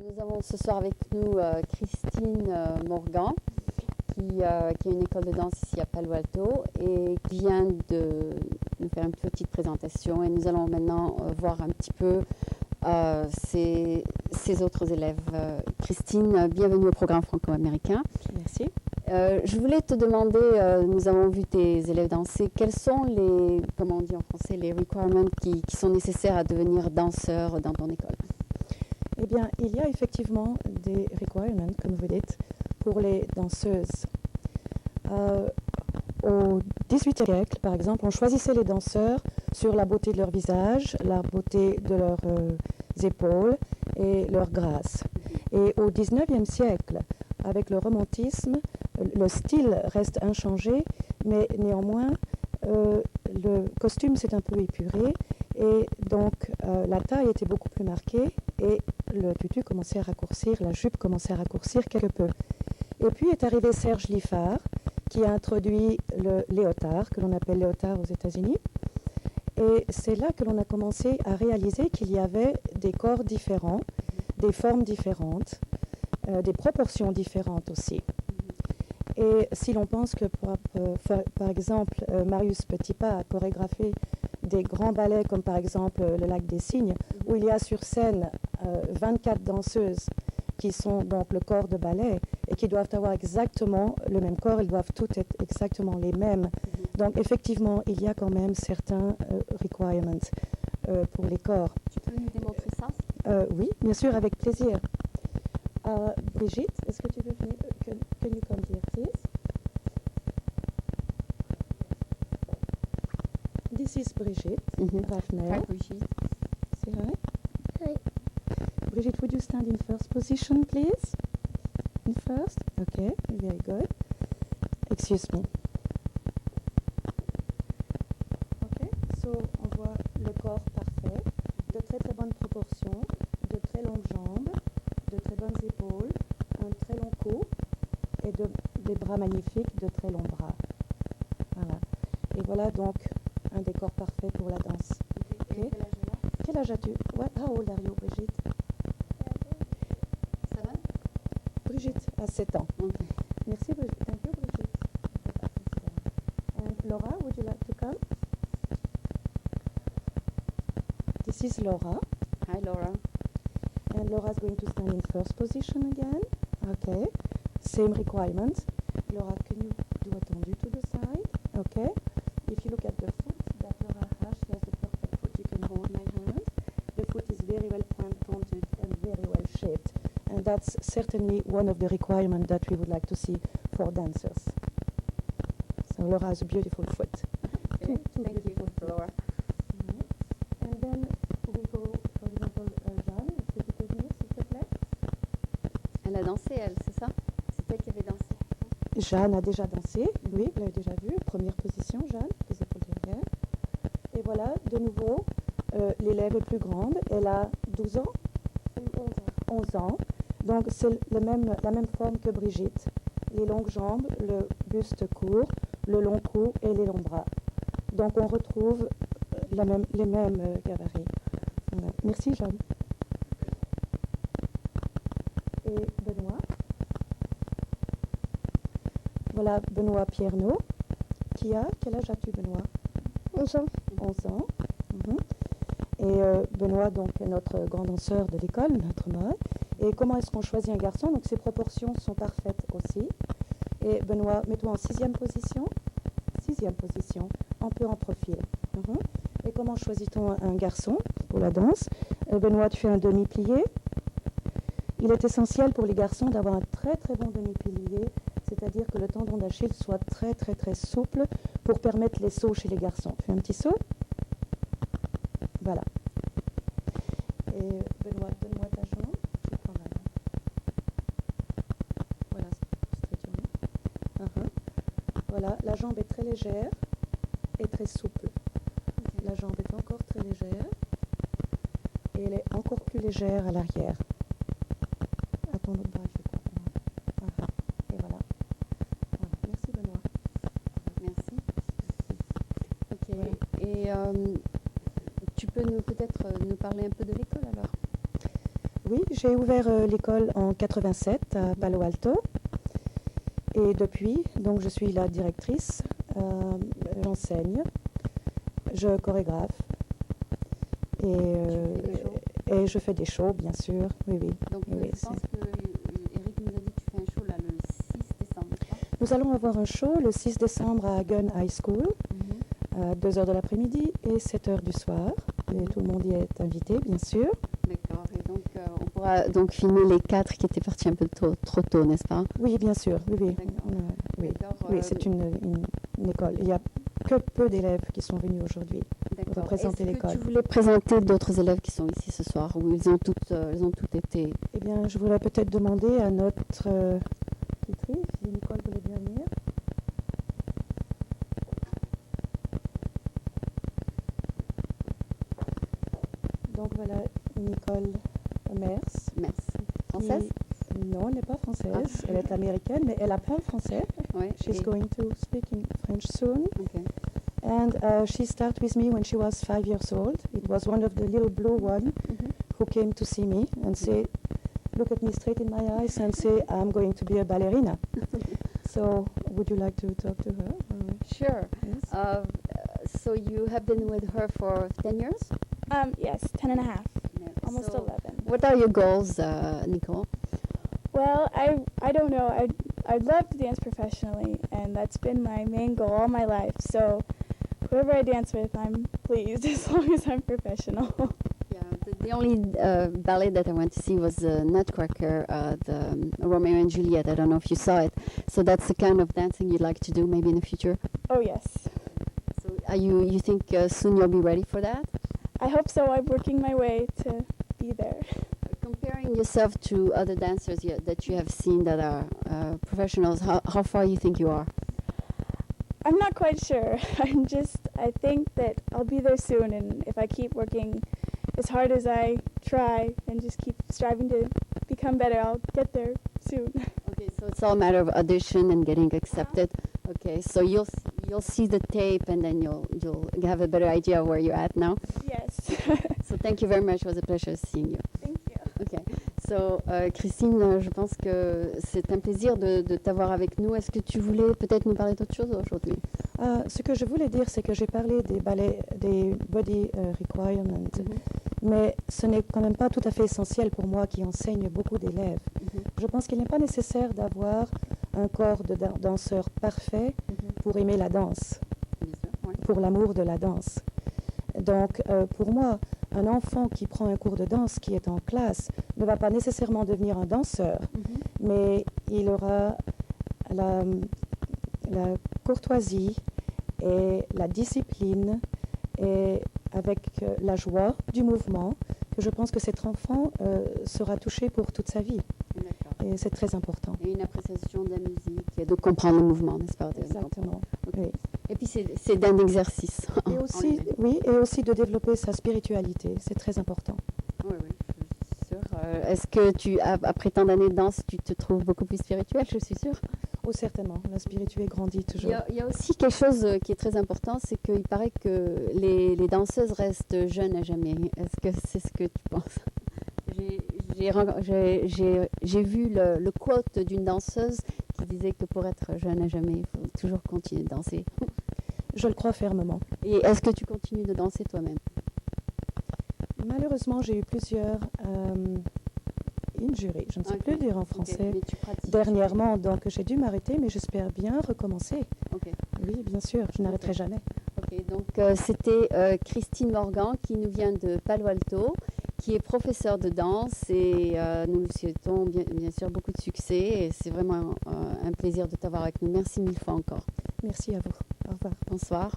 Nous avons ce soir avec nous Christine Morgan, qui a une école de danse ici à Palo Alto et qui vient de nous faire une petite présentation. Et nous allons maintenant voir un petit peu ses autres élèves. Christine, bienvenue au programme franco-américain. Merci. Je voulais te demander, nous avons vu tes élèves danser, quels sont les, comment on dit en français, les requirements qui sont nécessaires à devenir danseur dans ton école? Eh bien, il y a effectivement des requirements, comme vous dites, pour les danseuses. Au XVIIIe siècle, par exemple, on choisissait les danseurs sur la beauté de leur visage, la beauté de leurs épaules et leur grâce. Et au XIXe siècle, avec le romantisme, le style reste inchangé, mais néanmoins, le costume s'est un peu épuré et donc la taille était beaucoup plus marquée et le tutu commençait à raccourcir, la jupe commençait à raccourcir quelque peu. Et puis est arrivé Serge Liffard qui a introduit le léotard, que l'on appelle léotard aux États-Unis. Et c'est là que l'on a commencé à réaliser qu'il y avait des corps différents, des formes différentes, des proportions différentes aussi. Et si l'on pense que, par exemple, Marius Petipa a chorégraphié des grands ballets comme par exemple Le Lac des Cygnes, où il y a sur scène 24 danseuses qui sont donc le corps de ballet et qui doivent avoir exactement le même corps, elles doivent toutes être exactement les mêmes. Donc effectivement, il y a quand même certains requirements pour les corps. Tu peux nous démontrer ça? Oui, bien sûr, avec plaisir. Brigitte, est-ce que tu veux venir? Can you come here, please? This is Brigitte Raffner. Hi, Brigitte. Say hi. Hi. Brigitte, would you stand in first position, please? In first? Okay, very good. Excuse me. Okay, so on voit le corps parfait, de très très bonnes proportions, de très longues jambes, de très bonnes épaules, un très long cou et des bras magnifiques, de très longs bras. Voilà. Et voilà donc un décor parfait pour la danse. Okay. Quel âge as-tu? How old are you, Brigitte? 7? Brigitte a 7 ans. Okay. Merci, Brigitte. Thank you, Brigitte. And Laura, would you like to come? This is Laura. Hi, Laura. And Laura is going to stand in first position again. Okay. Same requirements. Laura, can you do a tendu to the side? Okay. If you look at the foot that Laura has, she has the perfect foot. You can hold my hand. The foot is very well pointed and very well shaped. And that's certainly one of the requirements that we would like to see for dancers. So Laura has a beautiful foot. Okay. Thank you, Laura. And then we go, for example, Jeanne, est-ce que tu peux venir, s'il te plaît? Elle a dansé, elle, c'est ça? C'est elle qui avait dansé. Jeanne a déjà dansé, oui, vous l'avez déjà vu. Première position, Jeanne, les épaules derrière. Et voilà, de nouveau, l'élève est plus grande. Elle a 12 ans 11 ans. Donc c'est la même forme que Brigitte. Les longues jambes, le buste court, le long cou et les longs bras. Donc on retrouve les mêmes gabarits. Voilà. Merci Jeanne. Et Benoît. Voilà Benoît Pierneau. Quel âge as-tu, Benoît? 11 ans. 11 ans. Et Benoît, donc, est notre grand danseur de l'école, maître mode. Et comment est-ce qu'on choisit un garçon? Donc ses proportions sont parfaites aussi. Et Benoît, mets-toi en 6e position. 6e position, un peu en profil. Et comment choisit-on un garçon pour la danse? Benoît, tu fais un demi-plié. Il est essentiel pour les garçons d'avoir un très très bon demi-plié, c'est-à-dire que le tendon d'Achille soit très très très souple pour permettre les sauts chez les garçons. Fais un petit saut. Voilà. Et Benoît, donne-moi ta jambe. Je prends ma main. Voilà, Voilà, la jambe est très légère et très souple. La jambe est encore très légère et elle est encore plus légère à l'arrière. À ton autre bras, je crois. Et voilà. Merci Benoît. Merci. Ok. Et tu peux peut-être nous parler un peu de l'école alors? Oui, j'ai ouvert l'école en 87 à Palo Alto. Et depuis, donc je suis la directrice, j'enseigne, je chorégraphe et je fais des shows, bien sûr. Oui, oui. Donc, Oui, je pense que Eric nous a dit que tu fais un show là, le 6 décembre, n'est-ce pas? Nous allons avoir un show le 6 décembre à Gun High School, à 2h de l'après-midi et 7h du soir. Et tout le monde y est invité, bien sûr. D'accord. Et donc, on pourra donc filmer les 4 qui étaient partis un peu trop tôt, n'est-ce pas? Oui, bien sûr. Oui, oui. D'accord. Oui, D'accord, oui, c'est une école. Il n'y a que peu d'élèves qui sont venus aujourd'hui D'accord. représenter Est-ce que l'école. tu voulais présenter d'autres élèves qui sont ici ce soir, ou ils ont toutes été... Eh bien, je voudrais peut-être demander à notre tutrice, si Nicole voulait bien venir. Donc voilà, Nicole Mers. Merci. Française? Non, elle n'est pas française, elle est américaine, mais elle apprend le français. Oui. She's going to speak in French soon. Okay. And she started with me when she was 5 years old. It was one of the little blue one who came to see me and say, look at me straight in my eyes and say, I'm going to be a ballerina. So would you like to talk to her? Sure. Yes. So you have been with her for 10 years? Yes, 10 and a half, Yeah. almost So 11. What are your goals, Nicole? Well, I don't know. I'd love to dance professionally, and that's been my main goal all my life. So whoever I dance with, I'm pleased as long as I'm professional. Yeah, the only ballet that I went to see was Nutcracker, the Romeo and Juliet. I don't know if you saw it. So that's the kind of dancing you'd like to do maybe in the future? Oh yes, So you think soon you'll be ready for that? I hope so. I'm working my way to be there. Comparing yourself to other dancers that you have seen that are professionals, how far you think you are? I'm not quite sure. I think that I'll be there soon, and if I keep working as hard as I try and just keep striving to become better, I'll get there soon. Okay, so it's all a matter of audition and getting accepted. Okay, so you'll see the tape and then you'll have a better idea of where you're at now. Yes. So thank you very much. It was a pleasure seeing you. Thank you. Okay. So Christine, je pense que c'est un plaisir de t'avoir avec nous. Est-ce que tu voulais peut-être nous parler d'autre chose aujourd'hui? Ce que je voulais dire, c'est que j'ai parlé des ballets, des body requirements, mais ce n'est quand même pas tout à fait essentiel pour moi qui enseigne beaucoup d'élèves. Je pense qu'il n'est pas nécessaire d'avoir un corps de danseur parfait pour aimer la danse, Bien sûr, ouais. pour l'amour de la danse. Donc, pour moi, un enfant qui prend un cours de danse, qui est en classe, ne va pas nécessairement devenir un danseur, mais il aura la courtoisie et la discipline et avec la joie du mouvement, que je pense que cet enfant sera touché pour toute sa vie. D'accord. Et c'est très important. Et une appréciation de la musique et de comprendre le mouvement, n'est-ce pas? Exactement. Ok. Oui. Et puis c'est d'un exercice. Et aussi, oui, et aussi de développer sa spiritualité, c'est très important. Oui, je suis sûre. Est-ce que après tant d'années de danse, tu te trouves beaucoup plus spirituelle? Je suis sûre. Oh, certainement, la spiritualité grandit toujours. Il y a aussi quelque chose qui est très important, c'est qu'il paraît que les danseuses restent jeunes à jamais. Est-ce que c'est ce que tu penses? J'ai vu le quote d'une danseuse qui disait que pour être jeune à jamais, il faut toujours continuer de danser. Je le crois fermement. Et est-ce que tu continues de danser toi-même? Malheureusement, j'ai eu plusieurs injuries, je ne sais plus dire en français, Mais tu pratiques. dernièrement, donc j'ai dû m'arrêter, mais j'espère bien recommencer. Ok. Oui, bien sûr, je n'arrêterai jamais. Ok, donc c'était Christine Morgan qui nous vient de Palo Alto, qui est professeure de danse et nous lui souhaitons bien sûr beaucoup de succès et c'est vraiment un plaisir de t'avoir avec nous. Merci mille fois encore. Merci à vous. Au revoir. Bonsoir.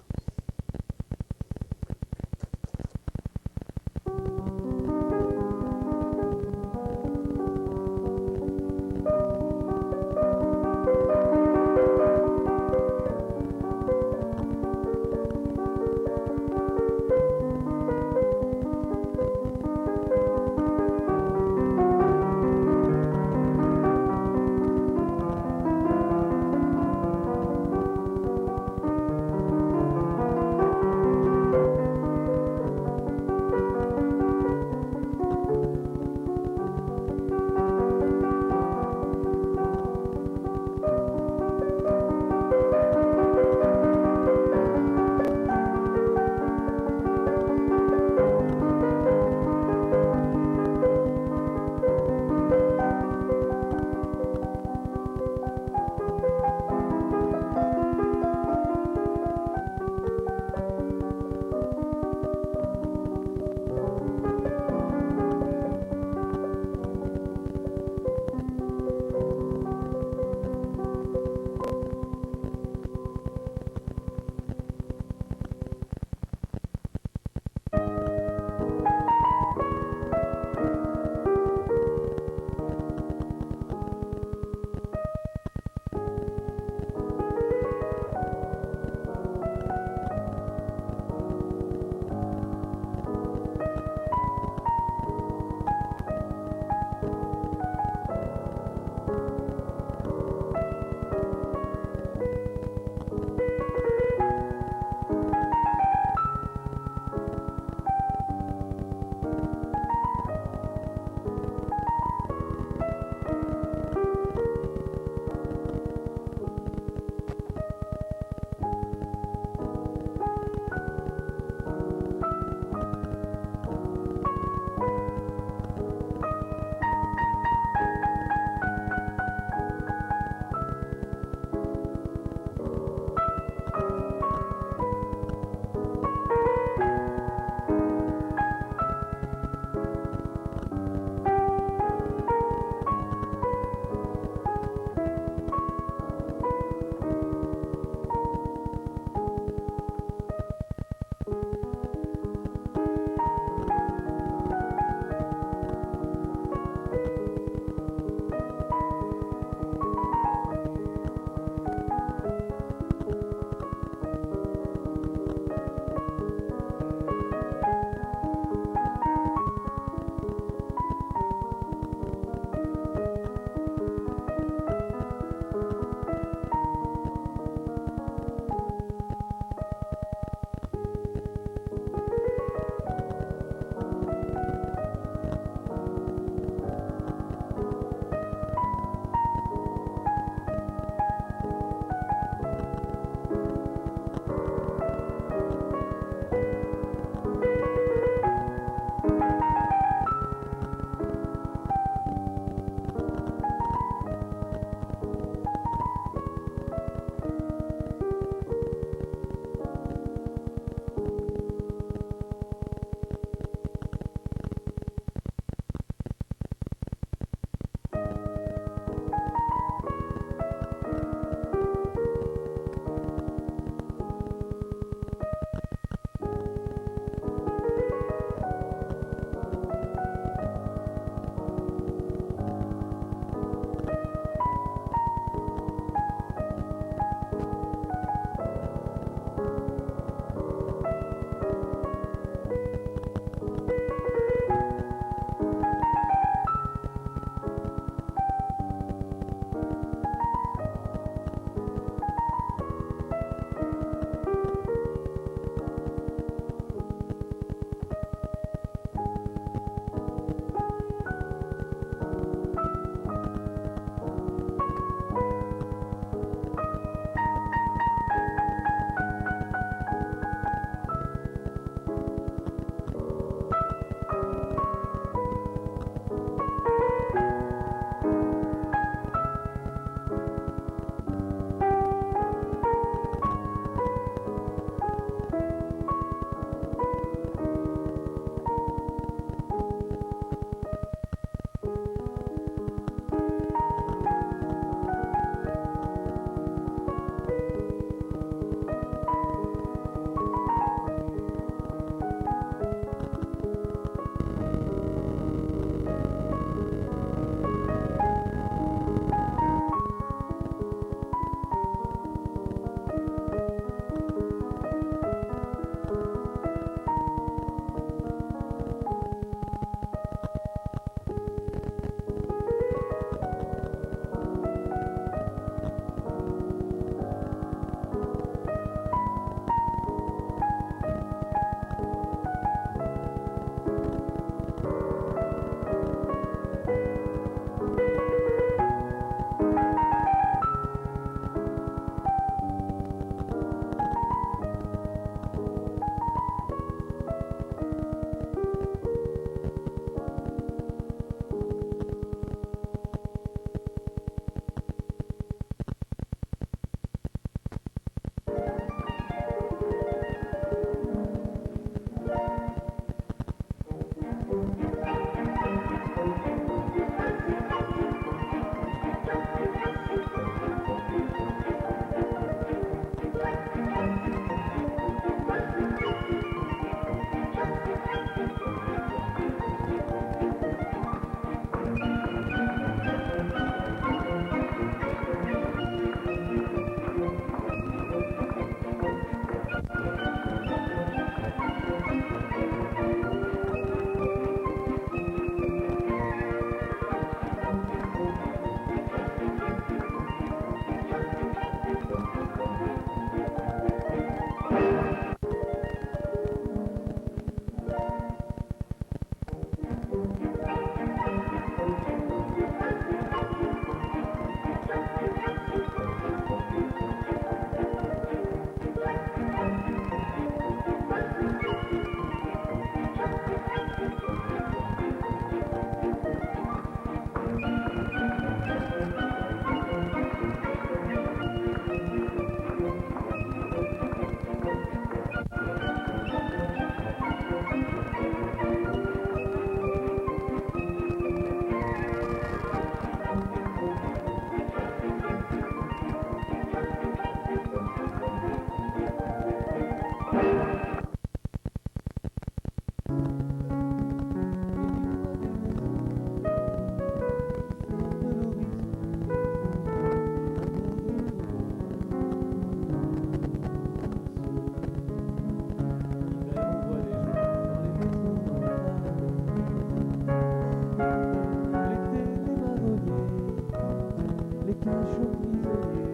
chaud prisonnier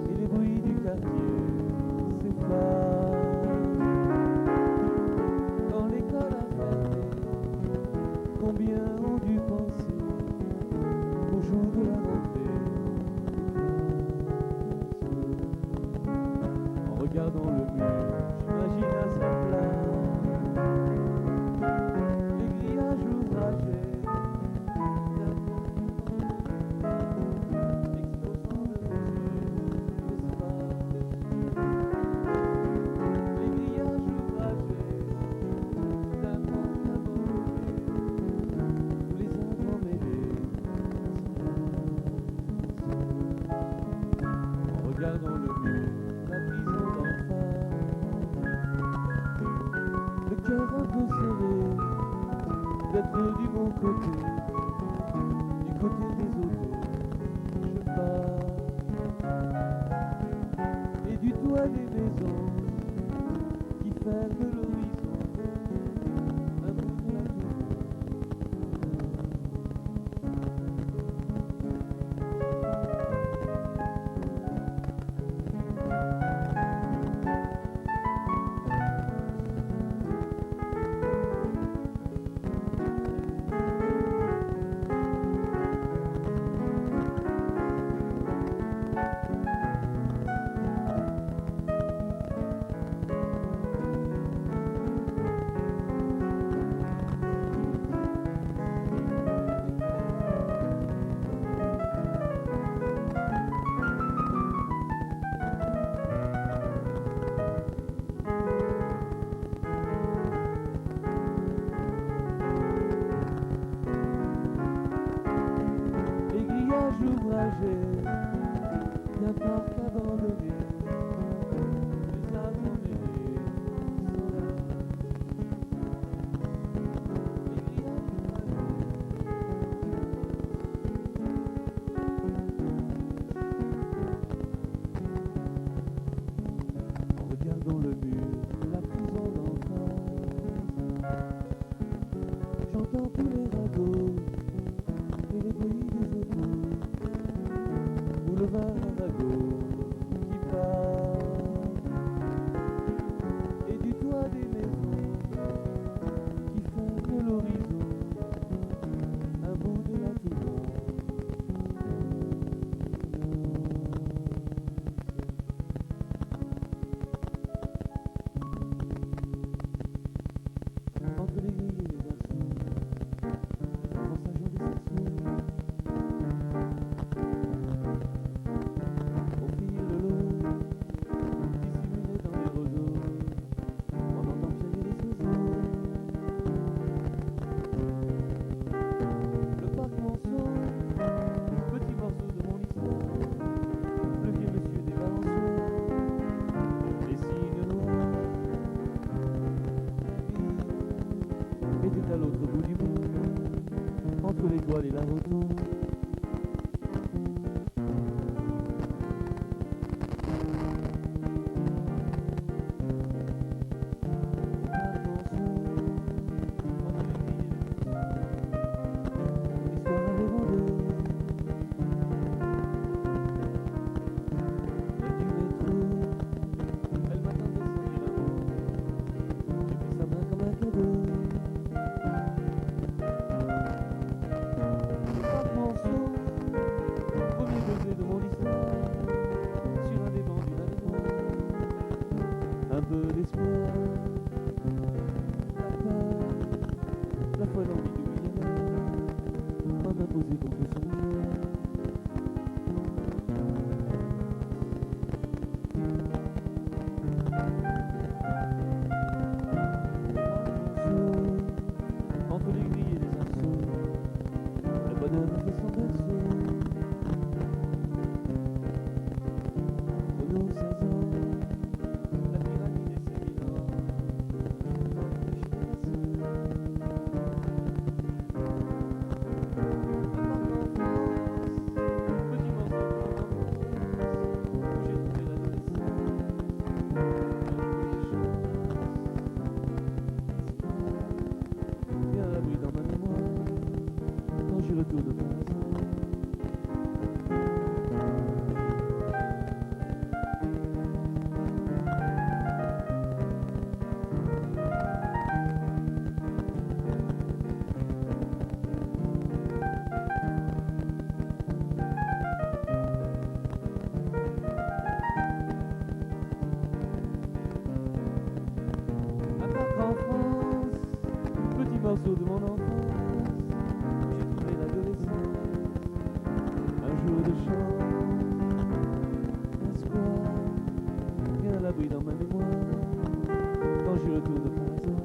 et les bruits du quartier s'effacent. Quand l'école a fermé, combien ont dû penser au jour de la rentrée? En regardant le mur, j'imagine à sa place les grillages ouvragés exposant le léger l'espace. Les grillages ouvragés d'un manque abandonné, les entremêlés en regardant le mur, la prison d'en face, le cœur un peu serré d'être du bon côté, du côté des autres, je passe, et du toit des maisons qui ferment l'horizon, un bout de la les grillages ouvragés d'un parc abandonné, les arbres emmêlés sont là. Les grillages ouvragés. En regardant le mur, la prison d'en face, j'entends tous les ragots et les bruits des autos, boulevard Arago qui passe, et du toit des maisons qui ferment l'horizon, un bout de la tourmente. Entre les grilles et les garçons, forçageant des saxons, au fil de l'eau, dissimulé dans les roseaux, on entend crier les oiseaux. Le parc Monceau, petit morceau de mon histoire, le vieux monsieur des balançoires, les cygnes noirs, la vie était à l'autre bout du monde, entre l'étoile et la rotonde. L'histoire avait vendé. Elle du métro, elle m'attendait sans dire un mot. J'ai pris sa main comme un cadeau. Le parc Monceau, premier baiser de mon histoire, sur un des bancs d'une avenue, un peu d'espoir, la peur, la folle envie du millionnaire, m'en imposer contre son cœur. Entre les grilles et les arceaux, le bonheur a fait son berceau. Aux nos 16 ans, la pyramide et ses bilans, dans le péché des masseurs. Petit morceau de mon enfance, où j'ai trouvé l'adolescence, un jour j'ai chance. Bien à l'abri dans ma mémoire, quand j'y retourne par hasard. morceau de mon enfance, j'ai trouvé l'adolescence, un jour de chance, espoir, bien à l'abri dans ma mémoire, quand j'y retourne par hasard.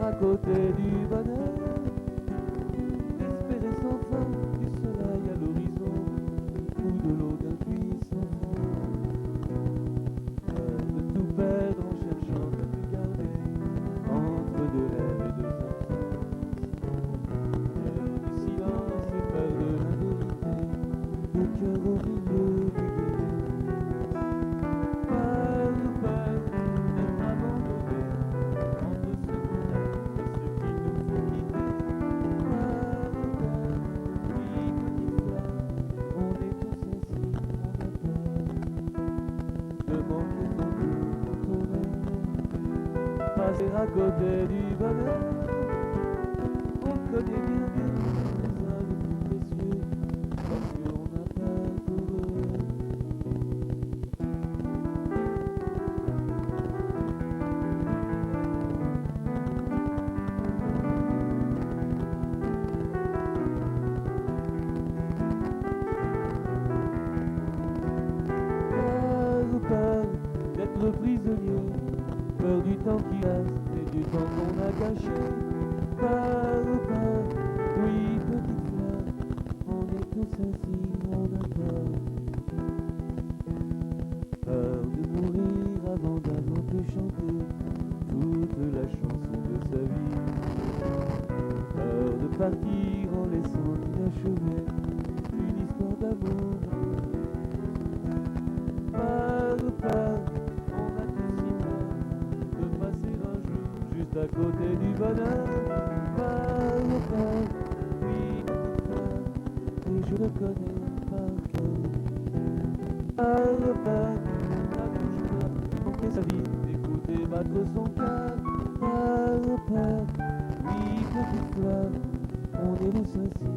À côté du bonheur, espérer sans fin du soleil à l'horizon ou de l'eau d'un puits sans fond. De tout perdre en cherchant à tout garder entre deux rêves et deux absences. Du silence et peur de la vérité, le cœur au milieu du guet. À côté du bonheur, on connaît bien les uns les plus précieux, parce qu'on n'a pas pour eux. Peur d'être prisonnier, peur du temps qui reste et du temps qu'on a caché. Peur, oui, petite fleur, on est tous ainsi, on a peur. Peur de mourir avant d'avoir pu chanter toute la chanson de sa vie. Peur de partir en laissant inachevé une histoire d'amour. Peur, on a tous si peur de passer un jour juste à côté du bonheur. Peur, oui, petite fleur, et je le connais par cœur. Peur, la bouche pleure, manquer sa vie, d'écouter battre son cœur. Peur, oui, petite fleur, on est tous ainsi.